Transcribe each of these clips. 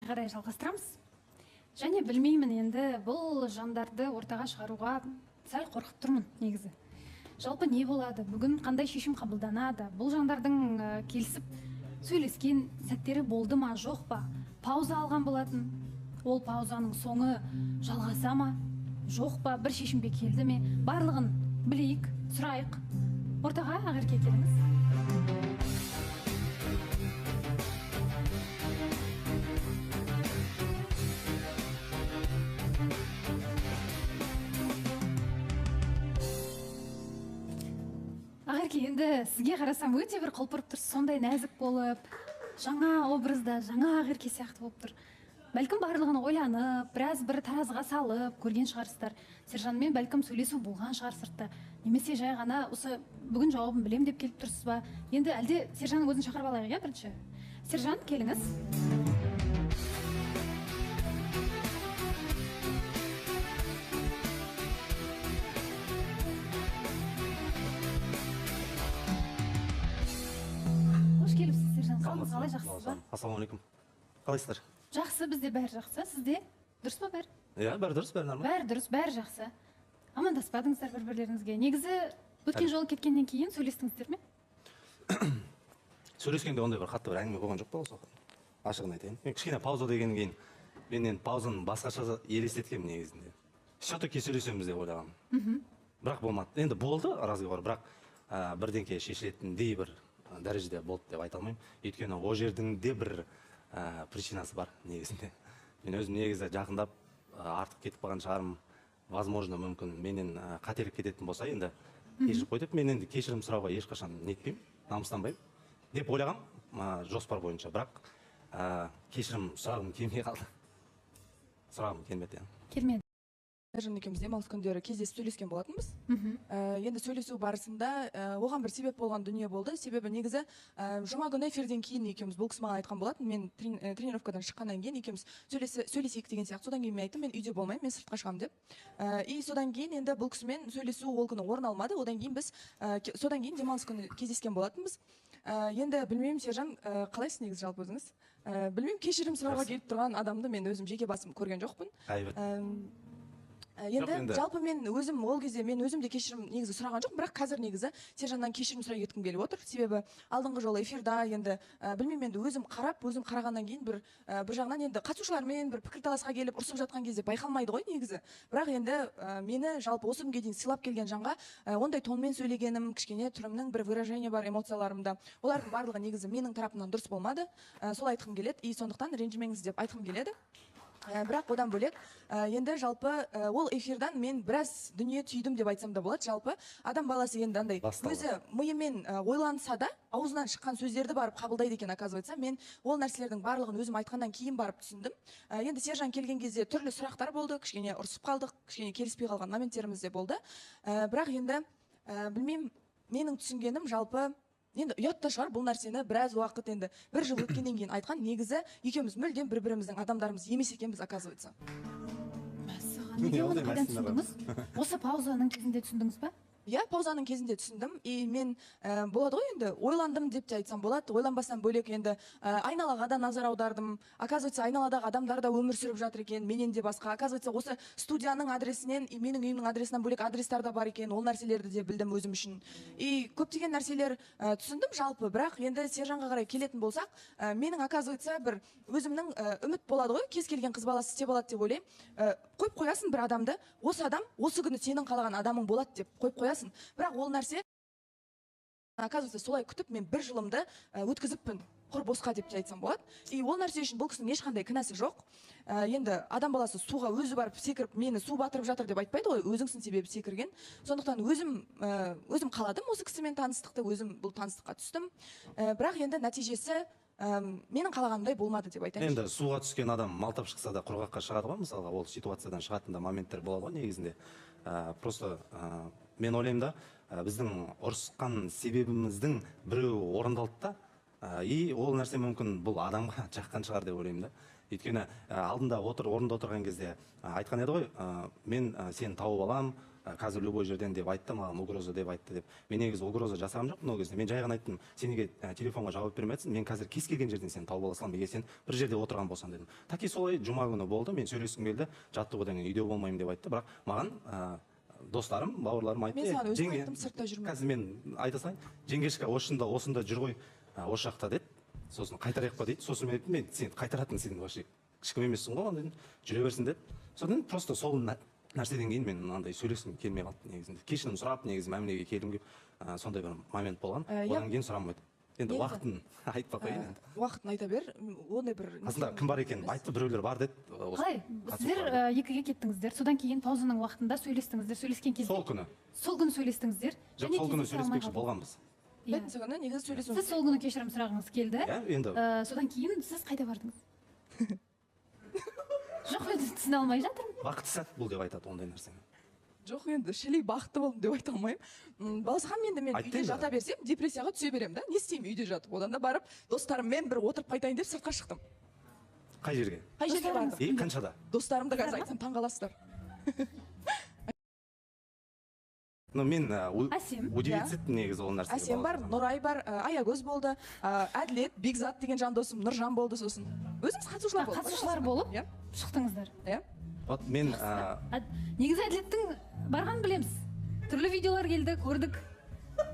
қарай жалғастырамыз. Және білмеймін енді бұл жандарды ортаға шығаруға сәл қорқып тұрмын негізі. Жалпы не болады, бүгін қандай шешім қабылданады, бұл жандардың келісіп сөйлескен сәттері болды ма, жоқ па? Пауза алған болатын, ол паузаның соңы жалғаса ма, жоқ па, бір шешімге келді ме? Барлығын білейік, сұрайық. Ортаға Ақерке келіңіз. Ақерке, енді сізге қарасам өте бір құлпырып тұрсыз, сондай нәзік болып, жаңа образда, жаңа Ақерке сияқты болып тұр. Бәлкім барлығын ойланып, біраз бір таразыға салып көрген шығарсыздар. Сержанмен бәлкім сөйлесу болған шығар сыртта. Немесе жай ғана осы бүгін жауабын білем деп келіп тұрсыз ба? Енді әлде Сержанның өзін шақырып алайық, иә, бірінші? Сержан, келіңіз. Қош келіпсіз, Сержан. Қалай, жақсысыз ба? Ассалаумалейкум. Қалайсыздар? Жақсы, бізде бәрі жақсы. Сізде дұрыс па бәрі? Иә, бәрі дұрыс, бәрі нормально. Бәрі дұрыс, бәрі жақсы. Амандаспадыңыздар бір-бірлеріңізге. Негізі өткен жолы кеткеннен кейін сөйлестіңіздер ме? Сөйлескенде ондай бір қатты бір әңгіме болған жоқ па осы? Ашығын айтайын. Кішкене пауза дегеннен кейін мен енді паузаны басқаша елестеткенмін негізінде. Все-таки сөйлесеміз деп ойлағанмын. Бірақ болмады. Енді болды разговор, бірақ бірдеңке шешілетіндей бір дәрежеде болды деп айта алмаймын. Өйткені о жердің де бір причинасы бар негізінде. Мен өзім негізі жақындап артық кетіп қалған шығармын. Возможно, мүмкін менен қателік кететін болса, енді кешіріп қой деп, мен енді кешірім сұрауға ешқашан нетпеймін, намыстанбаймын деп ойлағам, жоспар бойынша, бірақ кешірім сұрағым келмей қалды. Сұрағым келмеді. Келмеді. Сержан екеуміз демалыс күндері кездесіп сөйлескен болатынбыз. Енді сөйлесу барысында оған бір себеп болған дүние болды. Себебі негізі жұма күні эфирден кейін екеуміз, бұл кісі маған айтқан болатын, мен тренировкадан шыққаннан кейін екеуміз сөйлесейік деген сияқты. Содан кейін мен айттым, мен үйде болмаймын, мен сыртқа шығамын деп. И содан кейін енді бұл кісімен сөйлесу ол күні орын алмады. Одан кейін біз содан кейін демалыс күні кездескен болатынбыз. Енді білмеймін, Сержан, қалайсыз негізі жалпы өзіңіз? Білмеймін, кешірім сұрауға келіп тұрған адамды мен өзім жеке басым көрген жоқпын. Енді жалпы мен өзім ол кезде мен өзім де кешірім негізі сұраған жоқпын, бірақ қазір негізі Сержаннан кешірім сұрай кеткім келіп отыр. Себебі алдыңғы жолы эфирда енді білмеймін, енді өзім қарағаннан кейін бір жағынан енді қатысушылармен бір пікірталасқа келіп ұрсып жатқан кезде байқалмайды ғой негізі. Бірақ енді мені жалпы осы күнге дейін сыйлап келген жанға ондай тонмен сөйлегенім, кішкене түрімнің бір выражение бар эмоцияларымда, олардың барлығы негізі менің тарапымнан дұрыс болмады. Сол айтқым келеді, и сондықтан ренжімеңіз деп айтқым келеді. Бірақ одан бөлек енді жалпы ол эфирдан мен біраз дүние түйдім деп айтсам да болады. Жалпы адам баласы енді андай өзі миымен ойланса да аузынан шыққан сөздерді барып қабылдайды екен, оказывается. Мен ол нәрселердің барлығын өзім айтқаннан кейін барып түсіндім. Енді Сержан келген кезде түрлі сұрақтар болды, кішкене ұрсып қалдық, кішкене келіспей қалған моменттеріміз де болды. Бірақ енді білмеймін, менің түсінгенім жалпы енді ұят та шығар бұл нәрсені біраз уақыт енді бір жыл өткеннен кейін айтқан, негізі екеуміз мүлдем бір-біріміздің адамдарымыз емес екенбіз, оказывается. Неге оны қайдан түсіндіңіз? Осы паузаның кезінде түсіндіңіз ба? Иә, паузаның кезінде түсіндім, и мен болады ғой енді, ойландым деп те айтсам болады, ойланбастан бөлек енді айналаға да назар аудардым. Оказывается, айналадағы адамдар да өмір сүріп жатыр екен, менен де басқа. Оказывается, осы студияның адресінен, менің үйімнің адресінен бөлек адрестар да бар екен, ол нәрселерді де білдім өзім үшін. И көптеген нәрселер түсіндім жалпы, бірақ енді Сержанға қарай келетін болсақ, менің оказывается бір өзімнің үміт болады ғой, кез келген қыз баласы істеп алады деп ойлаймын. Қойып қоясың бір адамды, осы адам осы күні сенің қалаған адамың болады деп қойып қоясың. Бірақ ол нәрсе оказывается солай күтіп мен бір жылымды өткізіппін құр босқа деп те айтсам болады. И ол нәрсе үшін бұл кісінің ешқандай кінәсі жоқ. Енді адам баласы суға өзі барып секіріп, мені су батырып жатыр деп айтпайды ғой, өзіңсің себебі секірген. Сондықтан өзім қаладым осы кісімен таныстықты, өзім бұл таныстыққа түстім. Бірақ енді нәтижесі менің қалағанымдай болмады деп айтайын. Енді суға түскен адам малтап шықса да құрғаққа шығады ғой, мысалға ол ситуациядан шығатын да моменттер болады ғой негізінде. Просто мен ойлаймын да, біздің ұрысқан себебіміздің біреуі орындалды да, и ол нәрсе мүмкін бұл адамға жаққан шығар деп ойлаймын да. Өйткені алдында орында отырған кезде айтқан еді ғой, мен сені тауып алам, қазір любой жерден деп айтты маған, угроза деп айтты деп. Мен негізі угроза жасаған жоқпын ол кезде. Мен жай ғана айттым, сен неге телефонға жауап бермей жатсың? Мен қазір кез келген жерден сені тауып ала саламын, егер сен бір жерде отырған болсаң дедім. Таки солай жұма күні болды, мен сөйлескім келді, жаттығудан кейін үйде болмаймын деп айтты, бірақ маған достарым, бауырларым айтты. Мен саған өзім айттым, сыртта жүрме. Қазір мен айта салайын, жеңгешка осында жүр ғой, осы жақта деді. Сосын қайтарайық па дейді. Сосын мен айттым, мен сен қайтаратын сен вообще ешкім емессің ғой дедім. Жүре берсін деді. Содан просто сол нәрседен кейін мен мынандай сөйлескім келмей қалды негізінде. Кешірім сұрап, негізі мәмілеге келдім деп сондай бір момент болған. Одан кейін сұрамайды. Енді уақытын айтпай қояйын енді. Уақытын айта бер. Ондай бір Қасында кім бар екенін айтты, біреулер бар деді. Қалай? Сіздер екіге кеттіңіздер. Содан кейін паузаның уақытында сөйлестіңіздер. Сөйлескен кезде. Сол күні. Сол күні сөйлестіңіздер. Жоқ, сол күні сөйлеспекші болғанбыз. Сол күні негізі сөйлесу. Сіз сол күні кешірім сұрағыңыз келді. Енді Содан кейін сіз қайда бардыңыз? Жоқ, мен түсіне алмай жатырмын. бақытты сәт бұл деп айтады ондай нәрсені. Жоқ, енді шілей бақытты болдым деп айта алмаймын. Баласхан, енді мен үйде жата берсем, депрессияға түсе беремін да. Не істеймін үйде жатып? Одан да барып достарыммен бір отырып қайтайын деп сыртқа шықтым. Қай жерге? Қай жерге бардым? Қаншада? Достарымды қазір айтсам таңғаласыздар. Мен Әсем. удивительный негізі ол нәрсе. Әсем бар, Нұрай бар, Аягөз болды, Әділет, Бекзат деген жан досым, Нұржан болды сосын. Өзіміз қатысушылар болды. Қатысушылар болып шықтыңыздар. Вот мен Негізі Әділеттің барғанын білеміз. Түрлі видеолар келді, көрдік.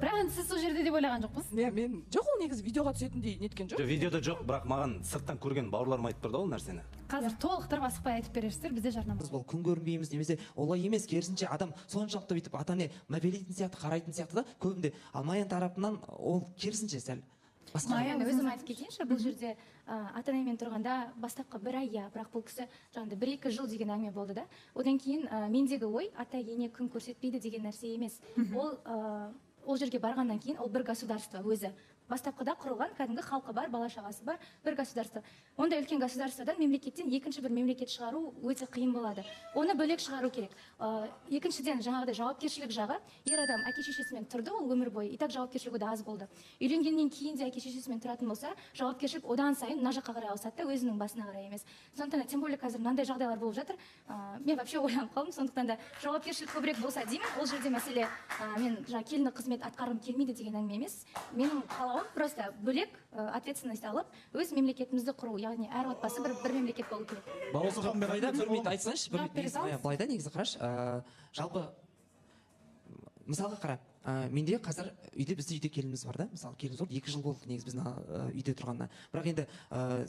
Бірақ енді сіз сол жерде деп ойлаған жоқпыз. Мен жоқ, ол негізі видеоға түсетіндей неткен жоқ. видеода жоқ, бірақ маған сырттан көрген бауырларым айтып тұрды ол нәрсені. Қазір толықтырып асықпай айтып бересіздер, бізде жарнама. Біз бұл күн көрінбейміз немесе олай емес, керісінше адам соншалықты бүйтіп ата-ана мәпелейтін сияқты, қарайтын сияқты да көбінде. Ал Маян тарапынан ол керісінше сәл басқа. Маян өзім айтып кетейінші, бұл жерде ата-анамен тұрғанда бастапқы бір ай, бірақ бұл кісі жаңағыдай 1-2 жыл деген әңгіме болды да. Одан кейін мендегі ой ата-ене күн көрсетпейді деген нәрсе емес. Ол жерге барғаннан кейін ол бір государство өзі. Бастапқыда құрылған кәдімгі халқы бар, бала шағасы бар бір государство. Ондай үлкен государстводан мемлекеттен екінші бір мемлекет шығару өте қиын болады. Оны бөлек шығару керек. Екіншіден жаңағыдай жауапкершілік жағы, ер адам әке шешесімен тұрды, ол өмір бойы, и так жауапкершілігі де аз болды. Үйленгеннен кейін де әке шешесімен тұратын болса, жауапкершілік одан сайын мына жаққа қарай ауысады да, өзінің басына қарай емес. Сондықтан тем более қазір мынандай жағдайлар болып жатыр. Мен вообще ойланып қалдым, сондықтан да жауапкершілік көбірек болса деймін. Ол жерде мәселе мен жаңа келінді қызмет атқарғым келмейді деген әңгіме емес. Менің қалауым просто бөлек ответственность алып, өз мемлекетімізді құру, яғни әр отбасы бір мемлекет болу керек. Бауырсхан бір минут айтсаңшы, бір минут былай да негізі қарашы, жалпы мысалға қара, менде қазір бізде үйде келініміз бар да, мысалы келініміз болды 2 жыл болды негізі біздің үйде тұрғанына. Бірақ енді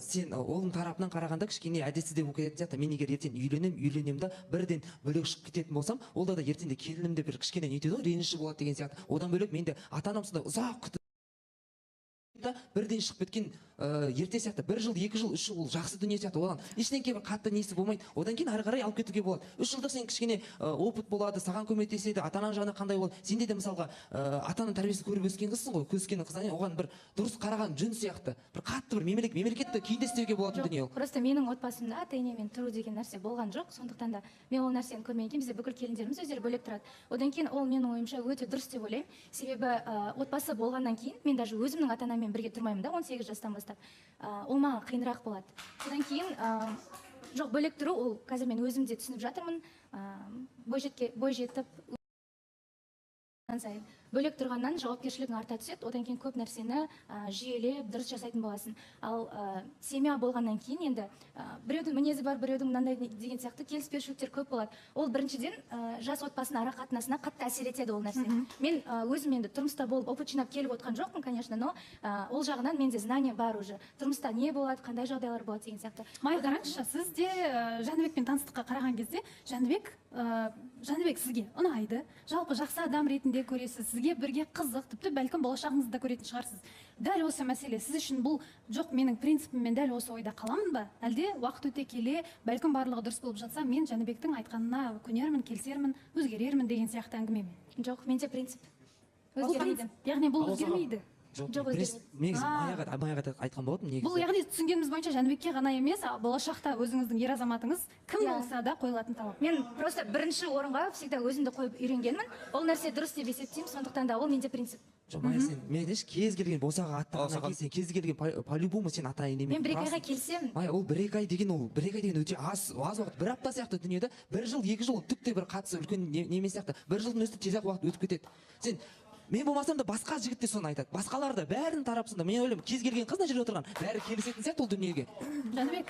сен оғың тарапынан қарағанда кішкене әдетсіз деп оқитын сияқты. Мен егер ертең үйленем да бірден бөлек шығып кететін болсам, ол да ертең де келінімде бір кішкене нетеді ғой, реніші болады деген сияқты. Одан бөлек менде ата-анам сонда ұзақ күтіп бірден шығып кеткен ерте сияқты 1 жыл, 2 жыл, 3 жыл ол жақсы дүние сияқты. Оған ештеңке бір қатты несі болмайды. Одан кейін ары қарай алып кетуге болады. 3 жылдық сен кішкене опыт болады, саған көмектеседі, ата-анаң жағына қандай болады. Сенде де мысалға ата-ананың тәрбиесін көріп өскен қызсың ғой, өскен қыздан оған бір дұрыс қараған жөн сияқты. Бір қатты бір мемлекетті күйінде істеуге болатын дүние ол. Просто менің отбасымда ата-енемен тұру деген нәрсе болған жоқ. Сондықтан да мен ол нәрсені көрмеген кейін бізде бүкіл келіндеріміз өздері бөлек тұрады. Одан кейін ол менің ойымша өте дұрыс деп ойлаймын. Себебі отбасы болғаннан кейін мен даже өзімнің ата-анаммен бірге тұрмаймын да 18 жастан бастап. Ол маған қиынырақ болады. Одан кейін жоқ, бөлек тұру, ол қазір мен өзім де түсініп жатырмын. Бой жетіп бөлек тұрғаннан жауапкершілігің арта түседі, одан кейін көп нәрсені жүйелеп дұрыс жасайтын боласың. Ал семья болғаннан кейін енді біреудің мінезі бар, біреудің мынандай деген сияқты келіспеушіліктер көп болады. Ол біріншіден жас отбасының ара қатынасына қатты әсер етеді ол нәрсе. Мен өзім енді тұрмыста болып опыт жинап келіп отқан жоқпын, конечно, но ол жағынан менде знание бар уже. Тұрмыста не болады, қандай жағдайлар болады деген сияқты. Май қараңызшы, сіз де Жәнібекпен таныстыққа қараған кезде Жәнібек сізге ұнайды, жалпы жақсы адам ретінде көресіз, сізге бірге қызық, тіпті бәлкім болашағыңызды да көретін шығарсыз. Дәл осы мәселе сіз үшін бұл жоқ, менің принципіммен дәл осы ойда қаламын ба? Әлде уақыт өте келе, бәлкім барлығы дұрыс болып жатса, мен Жәнібектің айтқанына көнермін, келісермін, өзгерермін деген сияқты әңгіме ме? Жоқ, менде принцип өзгермейді. Яғни бұл өзгермейді. Жоқ, негізі Маяға айтқан болатын негізі. Бұл яғни түсінгеніміз бойынша Жәнібекке ғана емес, болашақта өзіңіздің ер азаматыңыз кім болса да қойылатын талап. Мен просто бірінші орынға всегда өзімді қойып үйренгенмін. Ол нәрсе дұрыс деп есептеймін, сондықтан да ол менде принцип. жоқ Майя сен мен айтайыншы кез келген босаға аттағаннан кейін сен кез келген по-любому сен атайын мен бір екі айға келсем Майя ол бір екі ай деген өте аз уақыт, бір апта сияқты дүние да, бір жыл 2 жыл түк те бір қатысы үлкен неме сияқты, бір жылдың өзінде тез ақ уақыт өтіп кетеді. Сен мен болмасам да басқа жігіт те соны айтады, басқалар да бәрін тарапсында, мен ойлаймын кез келген қыз мына жерде отырған бәрі келісетін сияқты ол дүниеге. Жәнібек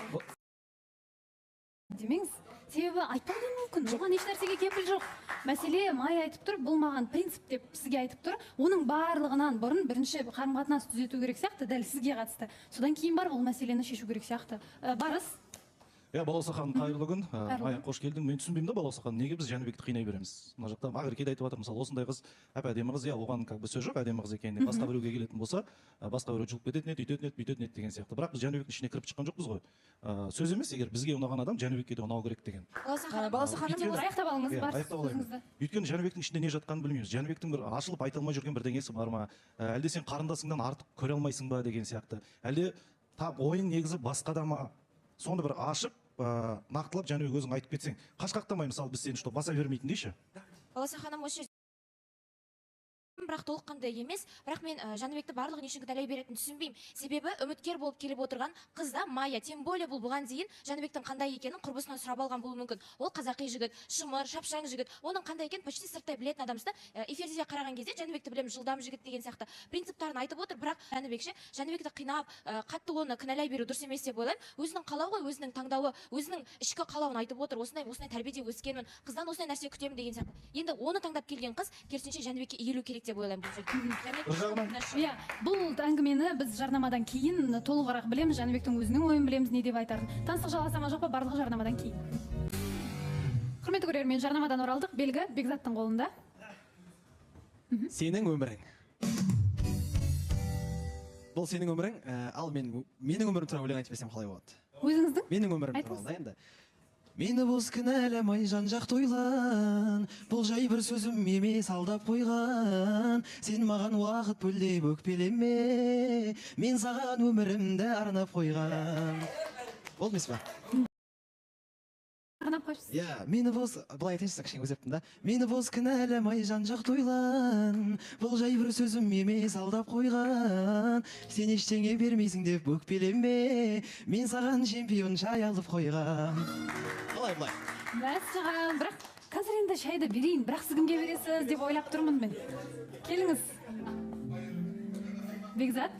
демеңіз, себебі айтпауы мүмкін, оған еш нәрсеге кепіл жоқ. Мәселе Майя айтып тұр, бұл маған принцип деп сізге айтып тұр. Оның барлығынан бұрын бірінші қарым-қатынас түзету керек сияқты, дәл сізге қатысты. Содан кейін бар бұл мәселені шешу керек сияқты. Барыс. Иә, Балауса ханым, қайырлы күн. Майя, қош келдің. Мен түсінбеймін да, Балауса ханым, неге біз Жәнібекті қинай береміз? Мына жақта Ақерке айтып жатыр, мысалы, осындай қыз, әдемі қыз, иә, оған сөз жоқ, әдемі қыз екеніне. Басқа біреуге келетін болса, басқа біреу жұлып кететін еді, үйтетін еді, бүйтетін еді деген сияқты. Бірақ біз Жәнібектің ішіне кіріп шыққан жоқпыз ғой. Сөз емес, егер бізге ұнаған адам Жәнібекке де ұнау керек деген. Балауса ханым, аяқтап алыңыз, аяқтап алайын. Өйткені Жәнібектің ішінде не жатқанын білмейміз. Жәнібектің бір ашылып айта алмай жүрген бірдеңесі бар ма? Әлде сен қарындасыңнан артық көре алмайсың ба деген сияқты. Әлде ойың негізі басқада ма? Соны бір ашып нақтылап Жәнібек өзің айтып кетсең, қашқақтамай мысалы біз сені баса бермейтін дейші. Балауса ханым, осы бірақ толыққандай емес, бірақ мен Жәнібекті барлығын үшін кінәлай беретінін түсінбеймін. Себебі үміткер болып келіп отырған қызда Майя, тем более бұл бұған дейін Жәнібектің қандай екенін құрбысынан сұрап алған болуы мүмкін. Ол қазақи жігіт, шымыр, шапшаң жігіт. Оның қандай екенін почти сырттай білетін адамсыз да. Эфирде қараған кезде Жәнібекті білемін, жылдам жігіт деген сияқты принциптарын айтып отыр, бірақ Жәнібекті қинап, қатты оны кінәлай беру дұрыс емес деп ойлаймын. Өзінің қалауы, өзінің таңдауы, өзінің ішкі қалауын айтып отыр. Осындай тәрбиеде өскенмін, қыздан осындай нәрсе күтемін деген сияқты. Енді оны таңдап келген қыз керісінше Жәнібекке иілу керек деп ойлаймын. Иә, бұл әңгімені біз жарнамадан кейін толығырақ білеміз, Жәнібектің өзінің ойын білеміз, не деп айтарын. Таныстық жалғаса ма жоқ па, барлығы жарнамадан кейін. Құрметті көрермен, жарнамадан оралдық, белгі Бекзаттың қолында. Сенің өмірің. Бұл сенің өмірің, ал менің өмірім туралы өлең айтып берсем қалай болады? Өзіңіздің? Менің өмірім туралы да енді. Мені бос кінәламай жан-жақты ойлан, бұл жай бір сөзім емес алдап қойған. Сен маған уақыт бөл деп өкпелеме, мен саған өмірімді арнап қойған. Болды емес па? Арнап қойыпсыз. Иә, мені бос, былай айтайыншы, кішкене өзептім да. Мені бос кінәламай жан-жақты ойлан, бұл жай бір сөзім емес алдап қойған. Сен ештеңе бермейсің деп өкпелеме, мен саған чемпион шай алып қойған. Былай. Мәссаған, бірақ қазір енді шайды берейін, бірақ сіз кімге бересіз деп ойлап тұрмын мен. Келіңіз. Бекзат,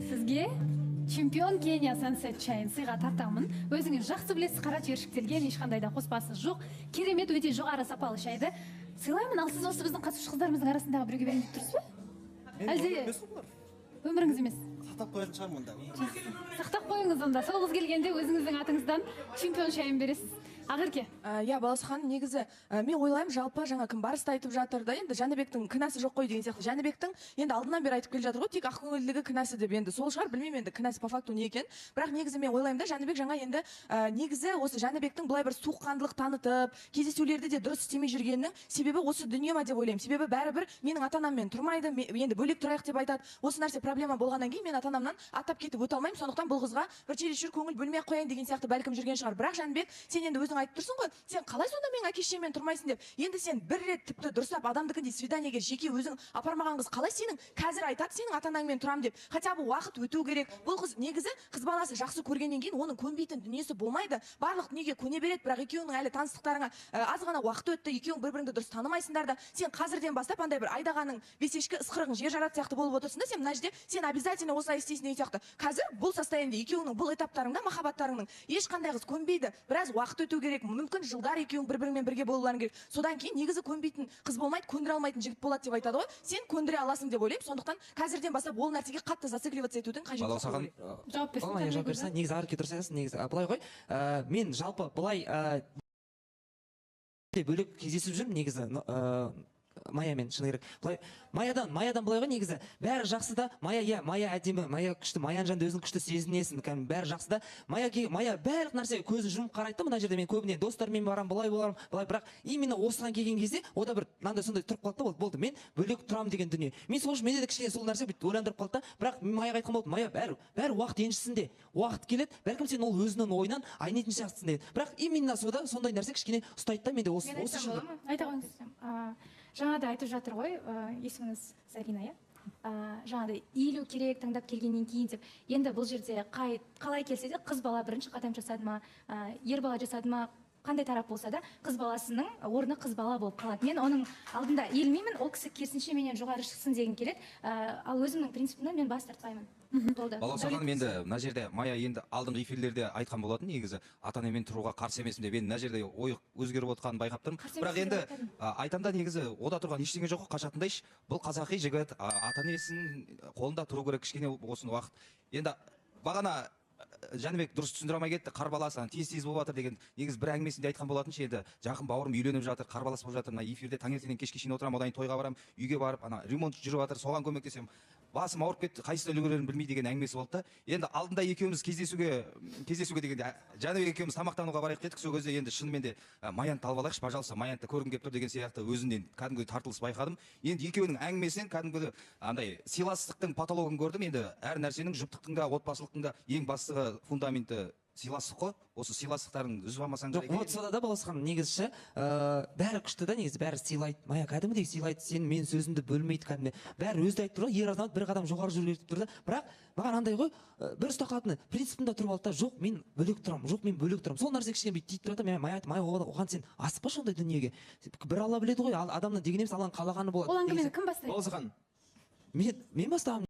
сізге чемпион Кения Сансет шайын сыйға тартамын. Өзіңіз жақсы білесіз, қара тершіктелген, ешқандай да қоспасы жоқ. Керемет, өте жоғары сапалы шайды сыйлаймын. Ал сіз осы біздің қатысушы қыздарымыздың арасындағы біреуге берейін деп тұрсыз ба? Әлде өміріңіз емес? Сақтап қоятын шығармын онда. Сақтап қойыңыз онда. Сол қыз келгенде өзіңіздің атыңыздан чемпион шайын бересіз. Ақерке. Иә, Балауса ханым, негізі мен ойлаймын, жалпы жаңа кім барысты айтып жатыр да, енді Жәнібектің кінәсі жоқ қой деген сияқты. Жәнібектің енді алдынан бері айтып келе жатыр ғой, тек ақкөңілдігі кінәсі деп, енді сол шығар, білмеймін енді кінәсі по факту не екен. Бірақ негізі мен ойлаймын да, Жәнібек жаңа енді негізі осы Жәнібектің былай бір суыққандылық танытып, кездесулерді де дұрыс істемей жүргенінің себебі осы дүние ма деп ойлаймын. Себебі бәрібір менің ата-анаммен тұрмайды, енді бөлек тұрайық деп айтады. Осы нәрсе проблема болғаннан кейін мен ата-анамнан аттап кетіп өте алмаймын. Сондықтан бұл қызға бір чересчур көңіл бөлмей қояйын деген сияқты бәлкім жүрген шығар. Бірақ Жәнібек, сен енді өзің айтып тұрсың ғой, сен қалай сонда менің әке-шешеммен тұрмайсың деп. Енді сен бір рет тіпті дұрыстап адамдыкіндей свиданиеге жеке өзің апармаған қыз қалай сенің қазір айтады сенің ата-анаңмен тұрам деп. Хотя бы уақыт өту керек. Бұл қыз негізі қыз баласы жақсы көргеннен кейін оның көнбейтін дүниесі болмайды. Барлық дүниеге көне береді, бірақ екеуіңнің әлі таныстықтарыңа аз ғана уақыт өтті, екеуің бір-біріңді дұрыс танымайсыңдар да. Сен қазірден бастап андай бір айдағаның бесешкі ысқырығың жер жарат сияқты болып отырсың да, сен мына жерде сен обязательно осылай істейсің деген сияқты. Қазір бұл состояниеде екеуіңнің бұл этаптарыңда махаббаттарыңның ешқандай қыз көнбейді. Біраз уақыт өту керек, мүмкін жылдар екеуің бір-біріңмен бірге болуларың керек. Содан кейін негізі көнбейтін қыз болмайды, көндіре алмайтын жігіт болады деп айтады ғой. Сен көндіре аласың деп ойлаймын. Сондықтан қазірден бастап ол нәрсеге қатты зацикливаться етудің қажеті жоқ. Жауап берсін. Жауап берсін. Негізі Ақерке дұрыс айтасың, негізі былай ғой. Мен жалпы былай бөлек кездесіп жүрмін негізі Майямен, шыны керек. Майядан былай ғой негізі. Бәрі жақсы да, Майя әдемі, Майя күшті, Майяның жанында өзің күшті сезінесің, бәрі жақсы да. Майя барлық нәрсеге көзін жұмып қарайды да, мына жерде мен көбіне достармен барам, былай боларым, бірақ именно осыған келген кезде ода бір мынандай сондай тұрып қалды да, болды, мен бөлек тұрам деген дүние. Мен сол үшін менде де кішкене сол нәрсе бүйтіп ойландырып қалды да, бірақ мен Майяға айтқан болдым, Майя бәрі уақыт еншісінде. Уақыт келеді, бәлкім сен ол өзінің ойынан айнитын сияқтысың дейді. Бірақ именно сондай нәрсе кішкене ұстайды да менде осы үшін. Айта қойыңыз. Жаңа да айтып жатыр ғой, есіміңіз Зарина, иә? жаңағыдай иілу керек таңдап келгеннен кейін деп. Енді бұл жерде қалай келсе де қыз бала бірінші қадам жасады ма, ер бала жасады ма, қандай тарап болса да қыз баласының орны қыз бала болып қалады. Мен оның алдында иілмеймін, ол кісі керісінше менен жоғары шықсын деген келеді. Ал өзімнің принципімнен мен бас тартпаймын. Балауса ханым, енді мына жерде Майя енді алдыңғы эфирлерде айтқан болатын, негізі ата анамен тұруға қарсы емесмін деп. Енді мына жерде ой өзгеріп отқанын байқап тұрмын. Бірақ енді айтамда негізі ода тұрған ештеңе жоқ, қашатындайш. Бұл қазақи жігіт ата анасының қолында тұру керек кішкене осыны уақыт. Енді бағана Жәнібек дұрыс түсіндіре алмай кетті, қар баласы тез болып жатыр деген негіз бір әңгімесінде айтқан болатын. Енді жақын бауырым үйленіп жатыр, қар баласы болып жатыр. Мына эфирде таңертеңнен кешке шейін отырамын, одан кейін тойға барамын, үйге барып, ана ремонт жүріп жатыр, соған көмектесемін. Басым ауырып кетті, қайсыны үлгерерін білмей деген әңгімесі болды да. Енді алдында екеуміз кездесуге дегенде Жәнібек екеуміз тамақтануға барайық дедік. Сол кезде енді шынымен де Маянты алып алайықшы, пожалуйста, Маянты көргім келіп тұр деген сияқты өзінен кәдімгі тартылыс байқадым. Енді екеуінің әңгімесінен кәдімгі андай сыйластықтың патологын көрдім. Енді әр нәрсенің жұптықтың да, отбасылықтың да ең басты фундаменті сыйластық қой. Осы сыйластықтарын үзіп алмасаң жоқ, отсада да Балауса ханым, негізі бәрі күшті да, негізі бәрі сыйлайды. Майя кәдімгідей сыйлайды, сен мен сөзімді бөлмейді кәдімгі. Бәрі өзі айтып тұр, ер азамат бір қадам жоғары жүріп кетіп тұр да. Бірақ маған андай ғой, бір ұста қалатыны принципімде тұрып алды да, жоқ мен бөлек тұрамын, жоқ мен бөлек тұрамын. Сол нәрсе кішкене бүйтіп тиіп тұрады. Майя оған сен асықпашы ондай дүниеге. Бір Алла біледі ғой, адамның деген емес, Алланың қалағаны болады. Ол әңгімені кім бастайды? Балауса ханым, мен бастағанмын.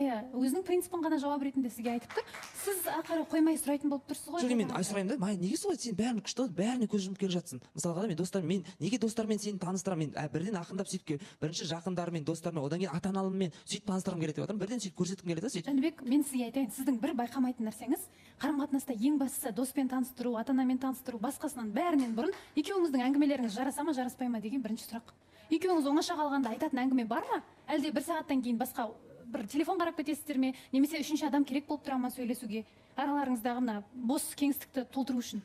Өзінің принципін ғана жауап ретінде сізге айтып тұр. Сіз ақыры қоймай сұрайтын болып тұрсыз ғой. Жоқ, мен сұраймын да, Майя неге солай, сен бәрін күшті, бәріне көз жұмып келе жатсың. Мысалға мен достарым, неге достармен сені таныстырамын? Мен бірден ақындап сөйтіп бірінші жақындарымен, достармен, одан кейін ата-аналарыммен сөйтіп таныстырғым келеді деп жатырмын. Бірден сөйтіп көрсеткім келеді да, сөйтіп. Жәнібек, мен сізге айтайын, сіздің бір байқамайтын нәрсеңіз, қарым-қатынаста ең бастысы доспен таныстыру, ата-анамен таныстыру, басқасынан бәрінен бұрын екеуіңіздің әңгімелеріңіз жараса ма, жараспай ма деген бірінші сұрақ. Екеуіңіз оңаша қалғанда айтатын әңгіме бар ма? Әлде бір сағаттан кейін басқа бір телефон қарап кетесіздер ме, немесе үшінші адам керек болып тұра ма сөйлесуге, араларыңыздағы мына бос кеңістікті толтыру үшін?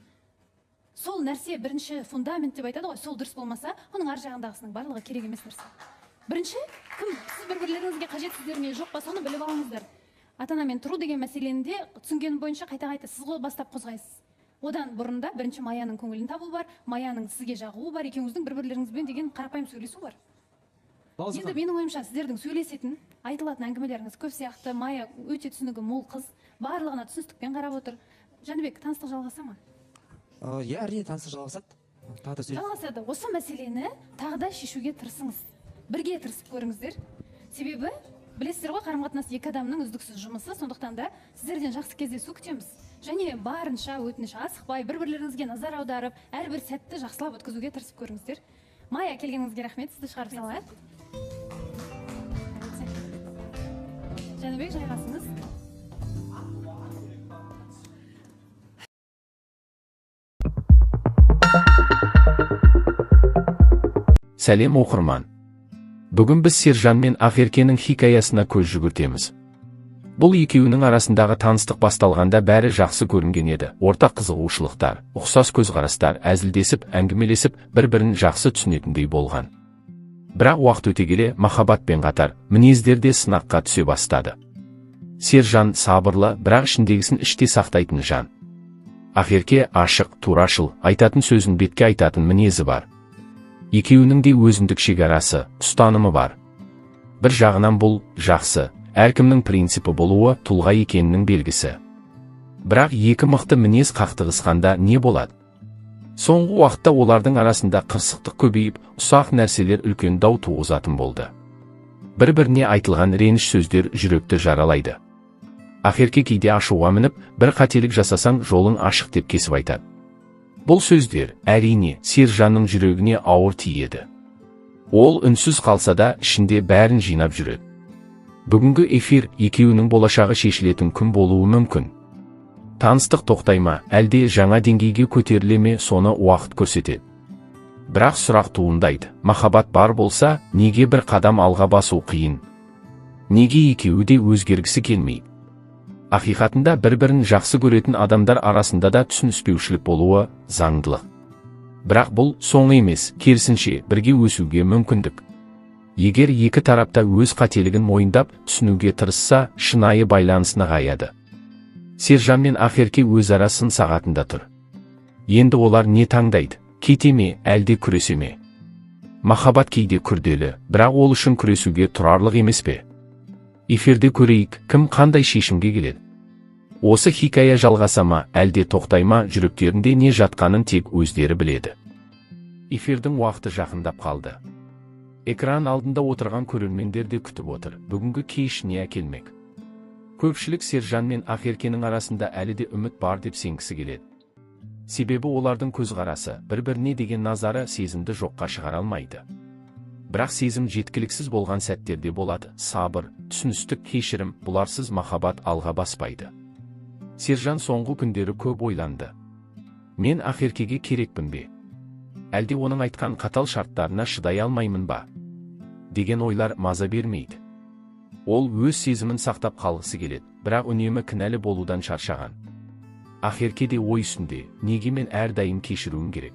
Сол нәрсе бірінші фундамент деп айтады ғой, сол дұрыс болмаса, оның ар жағындағысының барлығы керек емес нәрсе. Бірінші, кім сіз бір-бірлеріңізге қажетсіздер ме, жоқ па, соны біліп алыңыздар. Ата-анамен тұру деген мәселені түсінгенім бойынша қайта сіз ғой бастап қозғайсыз. Одан бұрында бірінші Маяның көңілін табу бар, Маяның сізге жағуы бар, екеуіңіздің бір-бірлеріңізбен деген қарапайым сөйлесу бар. Енді менің ойымша сіздердің сөйлесетін, айтылатын әңгімелеріңіз көп сияқты. Майя өте түсінігі мол қыз, барлығына түсіністікпен қарап отыр. Жәнібек, таныстық жалғаса ма? Иә, әрине таныстық жалғасады. Жалғасады. Осы мәселені тағы да шешуге тырысыңыз. Бірге тырысып көріңіздер. Себебі білесіздер ғой, қарым-қатынас екі адамның үздіксіз жұмысы, сондықтан да сіздерден жақсы кездесу күтеміз. Және барынша өтініш асықпай, бір-бірлеріңізге назар аударып, әрбір сәтті жақсылап өткізуге тырысып көріңіздер. Майя, келгеніңізге рахмет, сізді шығарып салайық. Жәнібек, жайғасыңыз. Сәлем оқырман. Бүгін біз Сержан мен Ақеркенің хикаясына көз жүгіртеміз. Бұл екеуінің арасындағы таныстық басталғанда бәрі жақсы көрінген еді. Ортақ қызығушылықтар, ұқсас көзқарастар, әзілдесіп, әңгімелесіп, бір-бірін жақсы түсінетіндей болған. Бірақ уақыт өте келе махаббатпен қатар мінездерде сынаққа түсе бастады. Сержан сабырлы, бірақ ішіндегісін іште сақтайтын жан. Ақерке ашық, турашыл, айтатын сөзін бетке айтатын мінезі бар. Екеуінің де өзіндік шекарасы, ұстанымы бар. Бір жағынан бұл жақсы, әркімнің принципі болуы тұлға екенінің белгісі. Бірақ екі мықты мінез қақтығысқанда не болады? Соңғы уақытта олардың арасында қырсықтық көбейіп, ұсақ нәрселер үлкен дау туғызатын болды. Бір-біріне айтылған реніш сөздер жүректі жаралайды. Ақерке кейде ашуға мініп, бір қателік жасасаң жолың ашық деп кесіп айтады. Бұл сөздер, әрине, Сержанның жүрегіне ауыр тиеді. Ол үнсіз қалса да, ішінде бәрін жинап жүреді. Бүгінгі эфир екеуінің болашағы шешілетін күн болуы мүмкін. Таныстық тоқтай ма, әлде жаңа деңгейге көтеріле ме, соны уақыт көрсетеді. Бірақ сұрақ туындайды, махаббат бар болса, неге бір қадам алға басу қиын? Неге екеуі де өзгергісі келмейді? Ақиқатында бір-бірін жақсы көретін адамдар арасында да түсініспеушілік болуы заңдылық. Бірақ бұл соң емес, керісінше бірге өсуге мүмкіндік. Егер екі тарапта өз қателігін мойындап, түсінуге тырысса, шынайы байланыс нығаяды. Сержан мен Ақерке өзара сын сағатында тұр. Енді олар не таңдайды? Кете ме, әлде күресе ме? махаббат кейде күрделі, бірақ ол үшін күресуге тұрарлық емес пе? Эфирде көрейік, кім қандай шешімге келеді. Осы хикая жалғаса ма, әлде тоқтай ма, жүректерінде не жатқанын тек өздері біледі. Эфирдің уақыты жақындап қалды. Экран алдында отырған көрермендер де күтіп отыр. Бүгінгі кеш не әкелмек? Көпшілік Сержан мен Ақеркенің арасында әлі де үміт бар деп сенгісі келеді. Себебі олардың көзқарасы, бір-біріне деген назары сезімді жоққа шығара алмайды. Бірақ сезім жеткіліксіз болған сәттерде болады. Сабыр, түсіністік, кешірім, бұларсыз махаббат алға баспайды. Сержан соңғы күндері көп ойланды. Мен Ақеркеге керекпін бе? Әлде оның айтқан қатал шарттарына шыдай алмаймын ба? Деген ойлар маза бермейді. Ол өз сезімін сақтап қалғысы келеді, бірақ үнемі кінәлі болудан шаршаған. Ақерке де ой үстінде, неге мен әрдайым кешіруім керек?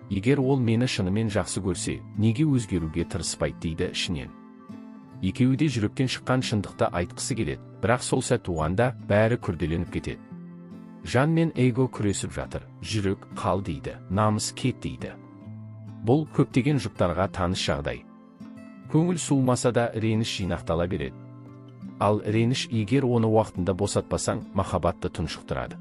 Егер ол мені шынымен жақсы көрсе, неге өзгеруге тырыспайды дейді ішінен. Екеуі де жүректен шыққан шындықты айтқысы келеді, бірақ сол сәт туғанда бәрі күрделеніп кетеді. Жан мен эго күресіп жатыр. Жүрек қал дейді, намыс кет дейді. Бұл көптеген жұптарға таныс жағдай. Көңіл суымаса да реніш жинақтала береді. Ал реніш егер оны уақытында босатпасаң, махаббатты тұншықтырады.